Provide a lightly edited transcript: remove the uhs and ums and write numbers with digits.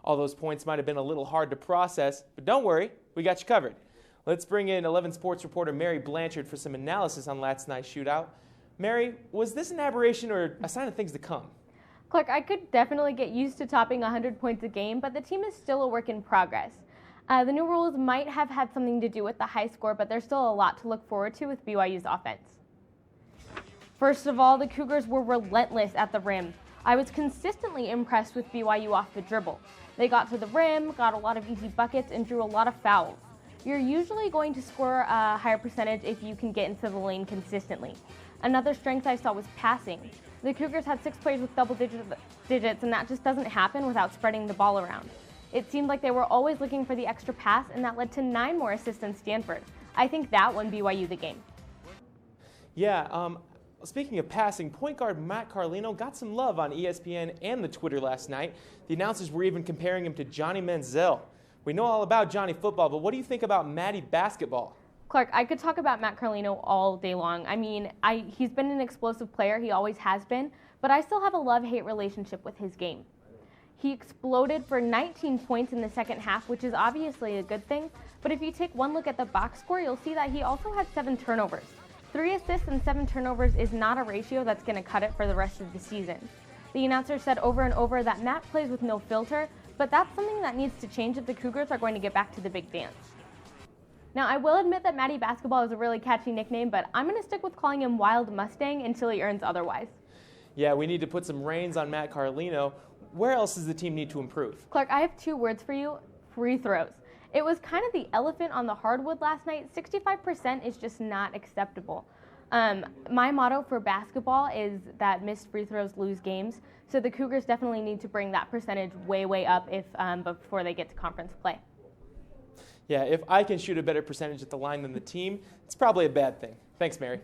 All those points might have been a little hard to process, but don't worry, we got you covered. Let's bring in 11 Sports reporter Mary Blanchard for some analysis on last night's shootout. Mary, was this an aberration or a sign of things to come? Clark, I could definitely get used to topping 100 points a game, but the team is still a work in progress. The new rules might have had something to do with the high score, but there's still a lot to look forward to with BYU's offense. First of all, the Cougars were relentless at the rim. I was consistently impressed with BYU off the dribble. They got to the rim, got a lot of easy buckets, and drew a lot of fouls. You're usually going to score a higher percentage if you can get into the lane consistently. Another strength I saw was passing. The Cougars had 6 players with double digits, and that just doesn't happen without spreading the ball around. It seemed like they were always looking for the extra pass, and that led to 9 more assists than Stanford. I think that won BYU the game. Yeah, speaking of passing, point guard Matt Carlino got some love on ESPN and the Twitter last night. The announcers were even comparing him to Johnny Manziel. We know all about Johnny football, but what do you think about Matty basketball? Clark, I could talk about Matt Carlino all day long. I mean, he's been an explosive player. He always has been. But I still have a love-hate relationship with his game. He exploded for 19 points in the second half, which is obviously a good thing. But if you take one look at the box score, you'll see that he also had 7 turnovers. 3 assists and 7 turnovers is not a ratio that's going to cut it for the rest of the season. The announcer said over and over that Matt plays with no filter, but that's something that needs to change if the Cougars are going to get back to the big dance. Now, I will admit that Matty Basketball is a really catchy nickname, but I'm going to stick with calling him Wild Mustang until he earns otherwise. Yeah, we need to put some reins on Matt Carlino. Where else does the team need to improve? Clark, I have 2 words for you: free throws. It was kind of the elephant on the hardwood last night. 65% is just not acceptable. My motto for basketball is that missed free throws lose games, so the Cougars definitely need to bring that percentage way up before they get to conference play. Yeah, if I can shoot a better percentage at the line than the team, it's probably a bad thing. Thanks, Mary.